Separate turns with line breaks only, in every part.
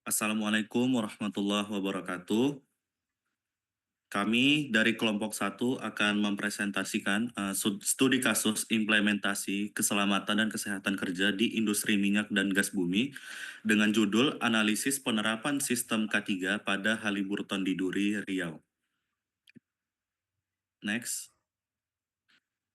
Assalamualaikum warahmatullahi wabarakatuh. Kami dari kelompok satu akan mempresentasikan studi kasus implementasi keselamatan dan kesehatan kerja di industri minyak dan gas bumi dengan judul Analisis Penerapan Sistem K3 pada Haliburton di Duri, Riau. Next.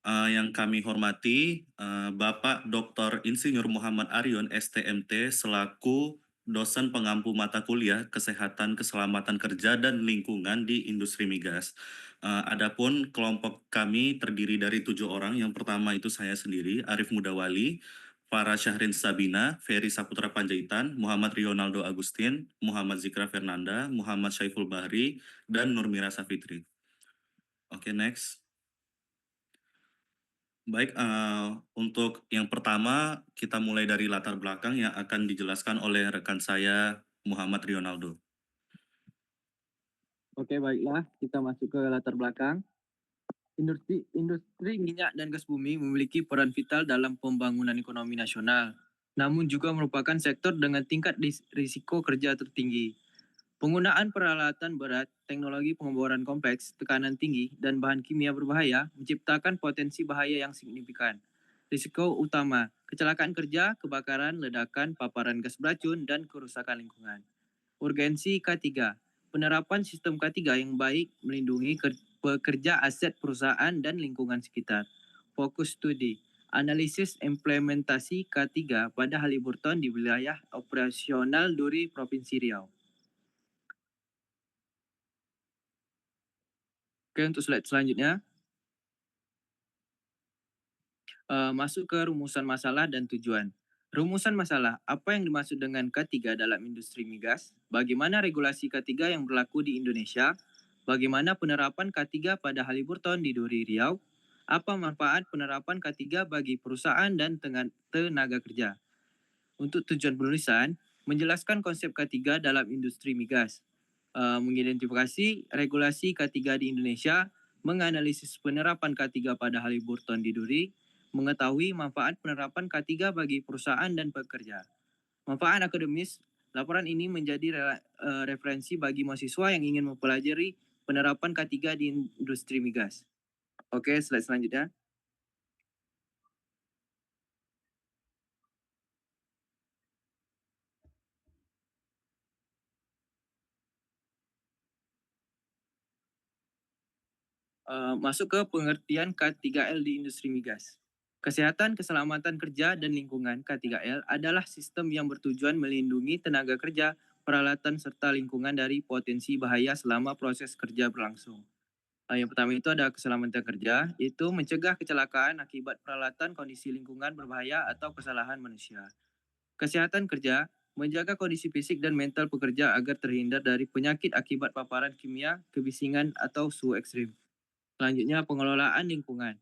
Yang kami hormati Bapak Dr. Insinyur Muhammad Aryon STMT selaku dosen pengampu mata kuliah Kesehatan Keselamatan Kerja dan Lingkungan di Industri Migas. Adapun kelompok kami terdiri dari 7 orang. Yang pertama itu saya sendiri, Arif Mudawali, Farah Syahrin Sabina, Ferry Saputra Panjaitan, Muhammad Rionaldo Agustin, Muhammad Zikra Fernanda, Muhammad Syaiful Bahri, dan Nurmira Safitri. Oke, next. Baik, untuk yang pertama kita mulai dari latar belakang yang akan dijelaskan oleh rekan saya Muhammad Rionaldo.
Oke, baiklah, kita masuk ke latar belakang. Industri minyak dan gas bumi memiliki peran vital dalam pembangunan ekonomi nasional, namun juga merupakan sektor dengan tingkat risiko kerja tertinggi. Penggunaan peralatan berat, teknologi pengeboran kompleks, tekanan tinggi, dan bahan kimia berbahaya menciptakan potensi bahaya yang signifikan. Risiko utama, kecelakaan kerja, kebakaran, ledakan, paparan gas beracun, dan kerusakan lingkungan. Urgensi K3, penerapan sistem K3 yang baik melindungi pekerja, aset perusahaan, dan lingkungan sekitar. Fokus studi, analisis implementasi K3 pada Haliburton di wilayah operasional Duri, Provinsi Riau. Oke, untuk slide selanjutnya. Masuk ke rumusan masalah dan tujuan. Rumusan masalah, apa yang dimaksud dengan K3 dalam industri migas? Bagaimana regulasi K3 yang berlaku di Indonesia? Bagaimana penerapan K3 pada Haliburton di Duri Riau? Apa manfaat penerapan K3 bagi perusahaan dan tenaga kerja? Untuk tujuan penulisan, menjelaskan konsep K3 dalam industri migas, mengidentifikasi regulasi K3 di Indonesia, menganalisis penerapan K3 pada Haliburton di Duri, mengetahui manfaat penerapan K3 bagi perusahaan dan pekerja. Manfaat akademis, laporan ini menjadi referensi bagi mahasiswa yang ingin mempelajari penerapan K3 di industri migas. Oke, slide selanjutnya. Masuk ke pengertian K3L di industri migas. Kesehatan, keselamatan kerja, dan lingkungan K3L adalah sistem yang bertujuan melindungi tenaga kerja, peralatan, serta lingkungan dari potensi bahaya selama proses kerja berlangsung. Yang pertama itu ada keselamatan kerja, itu mencegah kecelakaan akibat peralatan, kondisi lingkungan berbahaya, atau kesalahan manusia. Kesehatan kerja, menjaga kondisi fisik dan mental pekerja agar terhindar dari penyakit akibat paparan kimia, kebisingan, atau suhu ekstrim. Selanjutnya, pengelolaan lingkungan.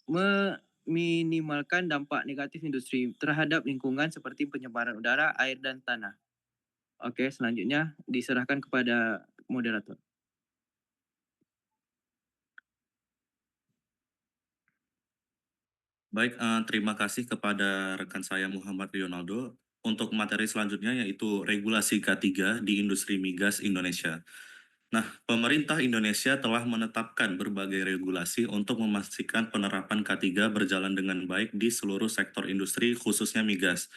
Meminimalkan dampak negatif industri terhadap lingkungan seperti pencemaran udara, air, dan tanah. Oke, selanjutnya diserahkan kepada moderator.
Baik, terima kasih kepada rekan saya Muhammad Rionaldo. Untuk materi selanjutnya yaitu regulasi K3 di industri migas Indonesia. Nah, pemerintah Indonesia telah menetapkan berbagai regulasi untuk memastikan penerapan K3 berjalan dengan baik di seluruh sektor industri, khususnya migas.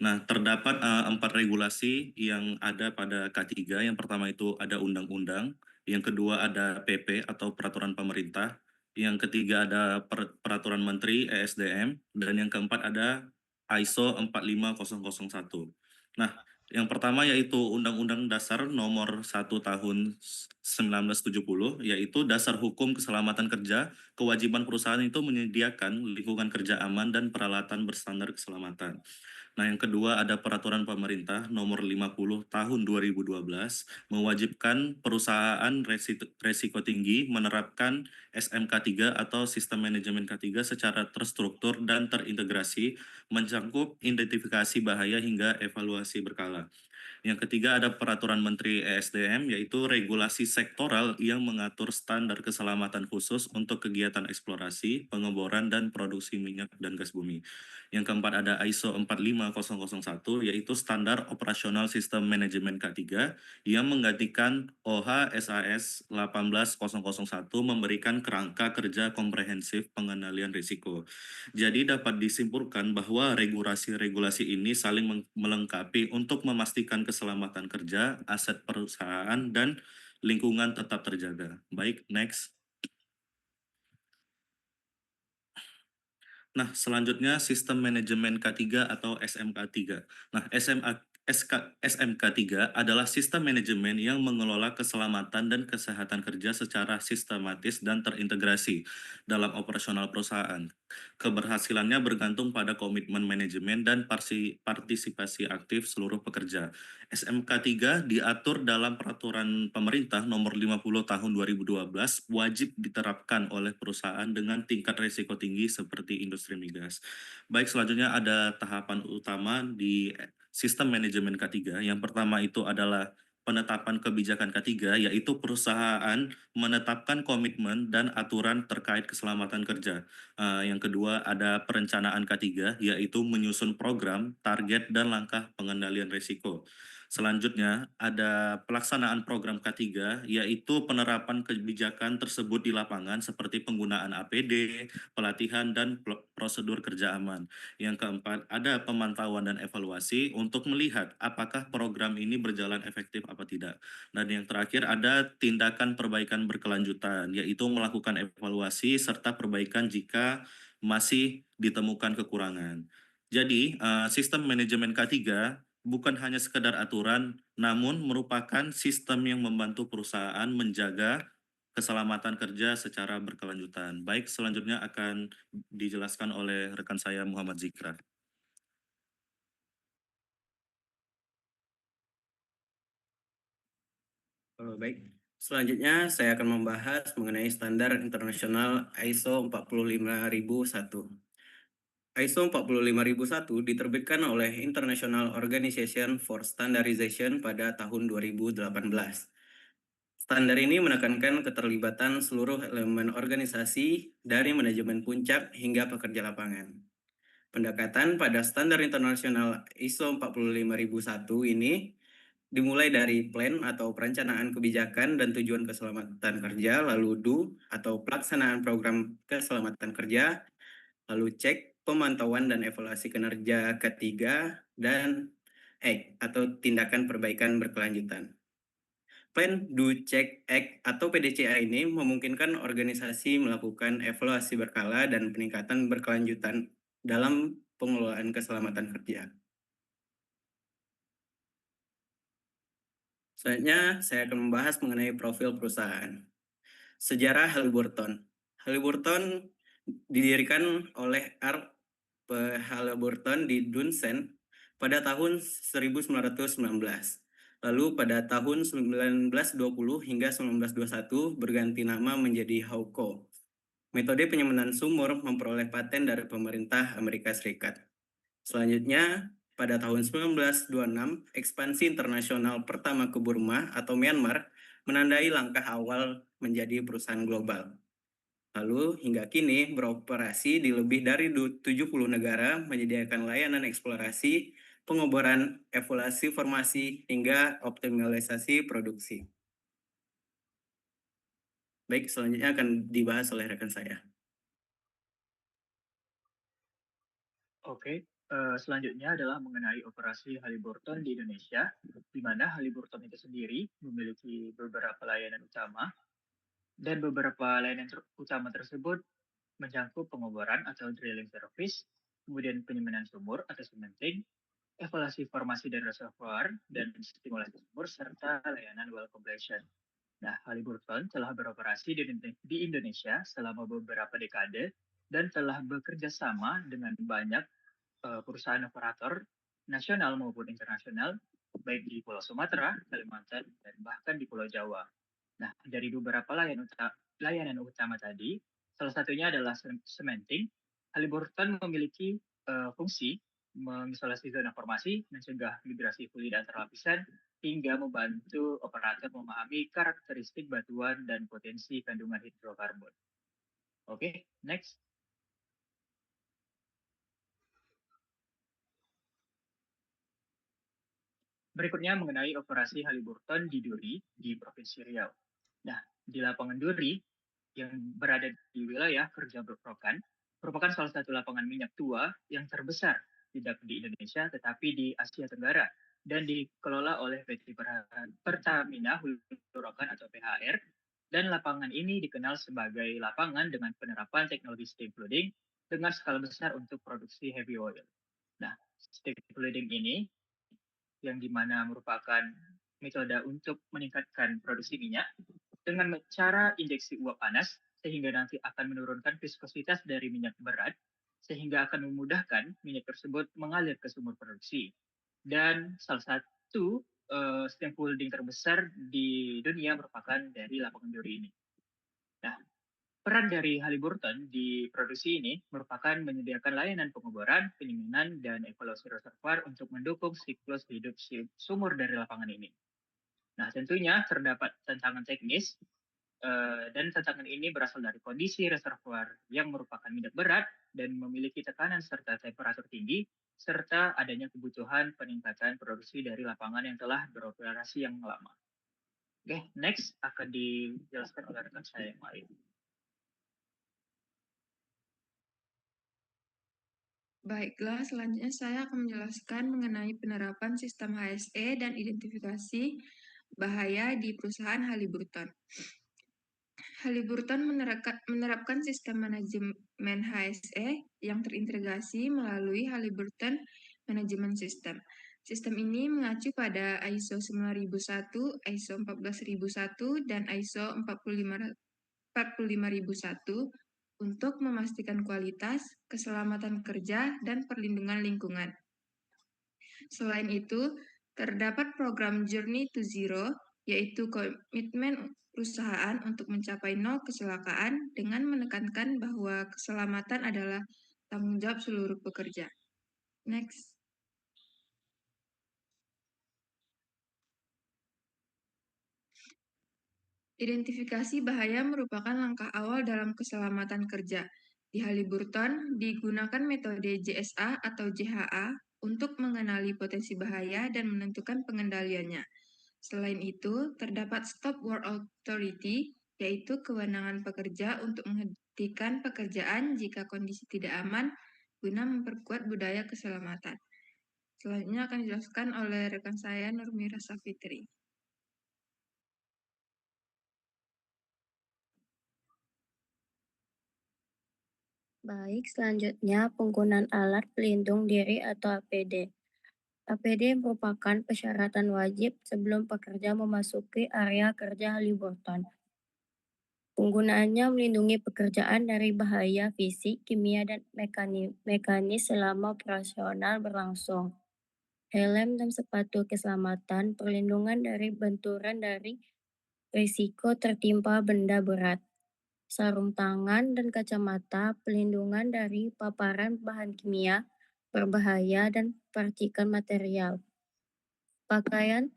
Nah, terdapat 4 regulasi yang ada pada K3. Yang pertama itu ada undang-undang, yang kedua ada PP atau peraturan pemerintah, yang ketiga ada peraturan menteri ESDM, dan yang keempat ada ISO 45001. Nah, yang pertama yaitu Undang-Undang Dasar Nomor 1 Tahun 1970, yaitu Dasar Hukum Keselamatan Kerja. Kewajiban perusahaan itu menyediakan lingkungan kerja aman dan peralatan berstandar keselamatan. Nah, yang kedua ada Peraturan Pemerintah Nomor 50 Tahun 2012, mewajibkan perusahaan resiko tinggi menerapkan SMK 3 atau Sistem Manajemen K3 secara terstruktur dan terintegrasi mencakup identifikasi bahaya hingga evaluasi berkala. Yang ketiga ada peraturan Menteri ESDM, yaitu regulasi sektoral yang mengatur standar keselamatan khusus untuk kegiatan eksplorasi, pengeboran, dan produksi minyak dan gas bumi. Yang keempat ada ISO 45001, yaitu standar operasional sistem manajemen K3 yang menggantikan OH SAS 18001 memberikan kerangka kerja komprehensif pengendalian risiko. Jadi dapat disimpulkan bahwa regulasi-regulasi ini saling melengkapi untuk memastikan keselamatan kerja, aset perusahaan, dan lingkungan tetap terjaga. Baik, next. Nah, selanjutnya sistem manajemen K3 atau SMK3. Nah, SMK3 adalah sistem manajemen yang mengelola keselamatan dan kesehatan kerja secara sistematis dan terintegrasi dalam operasional perusahaan. Keberhasilannya bergantung pada komitmen manajemen dan partisipasi aktif seluruh pekerja. SMK3 diatur dalam peraturan pemerintah nomor 50 tahun 2012, wajib diterapkan oleh perusahaan dengan tingkat risiko tinggi seperti industri migas. Baik, selanjutnya ada tahapan utama di sistem manajemen K3. Yang pertama itu adalah penetapan kebijakan K3, yaitu perusahaan menetapkan komitmen dan aturan terkait keselamatan kerja. Yang kedua ada perencanaan K3, yaitu menyusun program, target, dan langkah pengendalian risiko. Selanjutnya ada pelaksanaan program K3, yaitu penerapan kebijakan tersebut di lapangan seperti penggunaan APD, pelatihan, dan prosedur kerja aman. Yang keempat ada pemantauan dan evaluasi untuk melihat apakah program ini berjalan efektif apa tidak. Dan yang terakhir ada tindakan perbaikan berkelanjutan, yaitu melakukan evaluasi serta perbaikan jika masih ditemukan kekurangan. Jadi, sistem manajemen K3 bukan hanya sekedar aturan, namun merupakan sistem yang membantu perusahaan menjaga keselamatan kerja secara berkelanjutan. Baik, selanjutnya akan dijelaskan oleh rekan saya Muhammad Zikra.
Baik, selanjutnya saya akan membahas mengenai standar internasional ISO 45001. ISO 45001 diterbitkan oleh International Organization for Standardization pada tahun 2018. Standar ini menekankan keterlibatan seluruh elemen organisasi dari manajemen puncak hingga pekerja lapangan. Pendekatan pada standar internasional ISO 45001 ini dimulai dari plan atau perencanaan kebijakan dan tujuan keselamatan kerja, lalu do atau pelaksanaan program keselamatan kerja, lalu cek, pemantauan dan evaluasi kinerja ketiga, dan act atau tindakan perbaikan berkelanjutan. Plan, do, check, act atau PDCA ini memungkinkan organisasi melakukan evaluasi berkala dan peningkatan berkelanjutan dalam pengelolaan keselamatan kerja. Selanjutnya, saya akan membahas mengenai profil perusahaan. Sejarah Halliburton. Halliburton didirikan oleh R. P. Halliburton di Dunsen pada tahun 1919. Lalu pada tahun 1920 hingga 1921 berganti nama menjadi Hawco. Metode penyemanan sumur memperoleh paten dari pemerintah Amerika Serikat. Selanjutnya, pada tahun 1926, ekspansi internasional pertama ke Burma atau Myanmar menandai langkah awal menjadi perusahaan global. Lalu hingga kini beroperasi di lebih dari 70 negara, menyediakan layanan eksplorasi, pengeboran, evaluasi formasi, hingga optimalisasi produksi. Baik, selanjutnya akan dibahas oleh rekan saya.
Oke, selanjutnya adalah mengenai operasi Halliburton di Indonesia, di mana Halliburton itu sendiri memiliki beberapa layanan utama, dan beberapa layanan utama tersebut mencakup pengeboran atau drilling service, kemudian penyemanan sumur atau cementing, evaluasi formasi dan reservoir, dan stimulasi sumur, serta layanan well completion. Nah, Halliburton telah beroperasi di Indonesia selama beberapa dekade dan telah bekerja sama dengan banyak perusahaan operator nasional maupun internasional, baik di Pulau Sumatera, Kalimantan, dan bahkan di Pulau Jawa. Nah, dari beberapa layanan utama tadi, salah satunya adalah cementing. Halliburton memiliki fungsi mengisolasi zona formasi, mencegah migrasi fluid antar lapisan, hingga membantu operator memahami karakteristik batuan dan potensi kandungan hidrokarbon. Oke, next. Berikutnya mengenai operasi Halliburton di Duri di Provinsi Riau. Nah, di lapangan Duri yang berada di wilayah kerja Rokan merupakan salah satu lapangan minyak tua yang terbesar tidak di Indonesia tetapi di Asia Tenggara dan dikelola oleh PT Pertamina Hulu Rokan atau PHR, dan lapangan ini dikenal sebagai lapangan dengan penerapan teknologi steam flooding dengan skala besar untuk produksi heavy oil. Nah, steam flooding ini yang dimana merupakan metode untuk meningkatkan produksi minyak dengan cara injeksi uap panas sehingga nanti akan menurunkan viskositas dari minyak berat sehingga akan memudahkan minyak tersebut mengalir ke sumur produksi. Dan salah satu steam flooding terbesar di dunia merupakan dari lapangan Duri ini. Nah, peran dari Halliburton di produksi ini merupakan menyediakan layanan pengeboran, pendinginan, dan evaluasi reservoir untuk mendukung siklus hidup sumur dari lapangan ini. Nah, tentunya terdapat tantangan teknis, dan tantangan ini berasal dari kondisi reservoir yang merupakan minyak berat dan memiliki tekanan serta temperatur tinggi, serta adanya kebutuhan peningkatan produksi dari lapangan yang telah beroperasi yang lama. Oke, next akan dijelaskan oleh rekan saya yang lain.
Baiklah, selanjutnya saya akan menjelaskan mengenai penerapan sistem HSE dan identifikasi bahaya di perusahaan Halliburton. Halliburton menerapkan sistem manajemen HSE yang terintegrasi melalui Halliburton Management System. Sistem ini mengacu pada ISO 9001, ISO 14001, dan ISO 45001 untuk memastikan kualitas, keselamatan kerja, dan perlindungan lingkungan. Selain itu, terdapat program Journey to Zero, yaitu komitmen perusahaan untuk mencapai nol kecelakaan dengan menekankan bahwa keselamatan adalah tanggung jawab seluruh pekerja. Next. Identifikasi bahaya merupakan langkah awal dalam keselamatan kerja. Di Halliburton, digunakan metode JSA atau JHA untuk mengenali potensi bahaya dan menentukan pengendaliannya. Selain itu, terdapat Stop Work Authority, yaitu kewenangan pekerja untuk menghentikan pekerjaan jika kondisi tidak aman guna memperkuat budaya keselamatan. Selanjutnya akan dijelaskan oleh rekan saya Nurmira Safitri.
Baik, selanjutnya penggunaan alat pelindung diri atau APD. APD merupakan persyaratan wajib sebelum pekerja memasuki area kerja Halliburton. Penggunaannya melindungi pekerjaan dari bahaya fisik, kimia, dan mekanis selama operasional berlangsung. Helm dan sepatu keselamatan, perlindungan dari benturan dari risiko tertimpa benda berat. Sarung tangan dan kacamata, pelindungan dari paparan bahan kimia berbahaya dan percikan material. Pakaian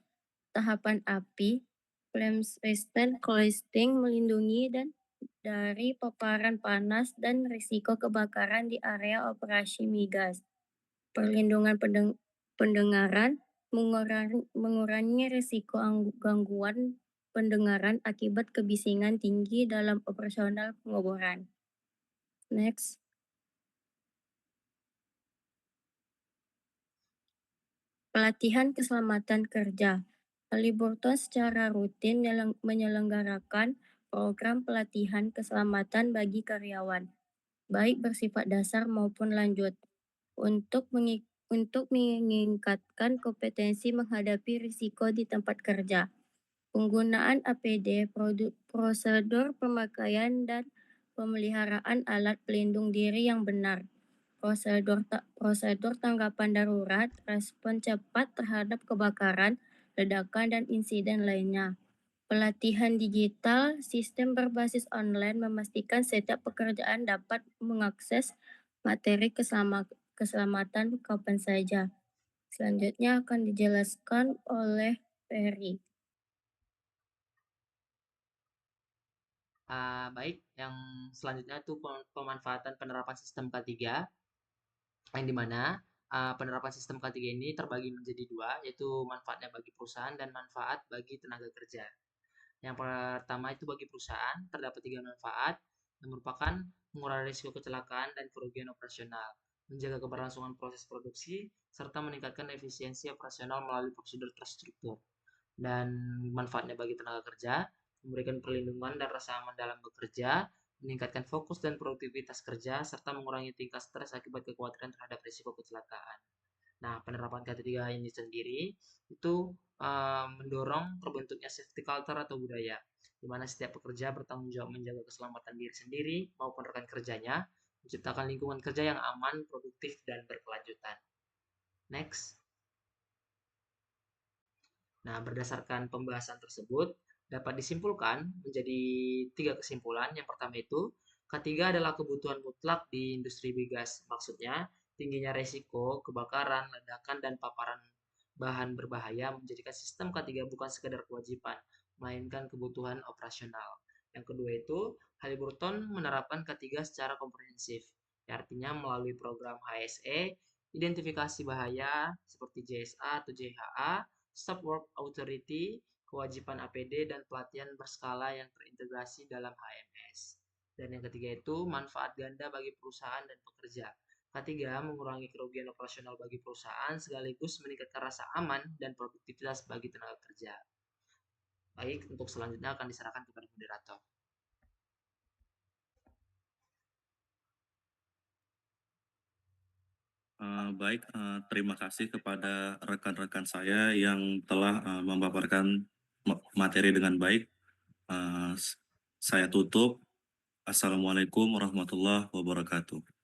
tahapan api, flame resistant clothing melindungi dan dari paparan panas dan risiko kebakaran di area operasi migas. Perlindungan pendengaran, mengurangi risiko gangguan pendengaran akibat kebisingan tinggi dalam operasional pengeboran. Next. Pelatihan keselamatan kerja. Halliburton secara rutin menyelenggarakan program pelatihan keselamatan bagi karyawan, baik bersifat dasar maupun lanjut, untuk meningkatkan kompetensi menghadapi risiko di tempat kerja. Penggunaan APD, prosedur pemakaian dan pemeliharaan alat pelindung diri yang benar, prosedur tanggapan darurat, respon cepat terhadap kebakaran, ledakan, dan insiden lainnya. Pelatihan digital, sistem berbasis online memastikan setiap pekerjaan dapat mengakses materi keselamatan kapan saja. Selanjutnya akan dijelaskan oleh Ferry.
Baik, yang selanjutnya itu pemanfaatan penerapan sistem K3, yang dimana penerapan sistem K3 ini terbagi menjadi dua, yaitu manfaatnya bagi perusahaan dan manfaat bagi tenaga kerja. Yang pertama itu bagi perusahaan, terdapat 3 manfaat, yang merupakan mengurangi risiko kecelakaan dan kerugian operasional, menjaga keberlangsungan proses produksi, serta meningkatkan efisiensi operasional melalui prosedur terstruktur. Dan manfaatnya bagi tenaga kerja, memberikan perlindungan dan rasa aman dalam bekerja, meningkatkan fokus dan produktivitas kerja, serta mengurangi tingkat stres akibat kekhawatiran terhadap risiko kecelakaan. Nah, penerapan K3 ini sendiri itu mendorong terbentuknya safety culture atau budaya, di mana setiap pekerja bertanggung jawab menjaga keselamatan diri sendiri maupun rekan kerjanya, menciptakan lingkungan kerja yang aman, produktif, dan berkelanjutan. Next. Nah, berdasarkan pembahasan tersebut, dapat disimpulkan menjadi 3 kesimpulan. Yang pertama itu, K3 adalah kebutuhan mutlak di industri migas. Maksudnya, tingginya resiko, kebakaran, ledakan, dan paparan bahan berbahaya menjadikan sistem K3 bukan sekedar kewajiban, melainkan kebutuhan operasional. Yang kedua itu, Halliburton menerapkan K3 secara komprehensif, artinya melalui program HSE, identifikasi bahaya seperti JSA atau JHA, Stop Work Authority, kewajiban APD, dan pelatihan berskala yang terintegrasi dalam HMS. Dan yang ketiga itu manfaat ganda bagi perusahaan dan pekerja. Ketiga, mengurangi kerugian operasional bagi perusahaan sekaligus meningkatkan rasa aman dan produktivitas bagi tenaga kerja. Baik, untuk selanjutnya akan diserahkan kepada moderator.
Baik, terima kasih kepada rekan-rekan saya yang telah memaparkan materi dengan baik. Saya tutup. Assalamualaikum warahmatullahi wabarakatuh.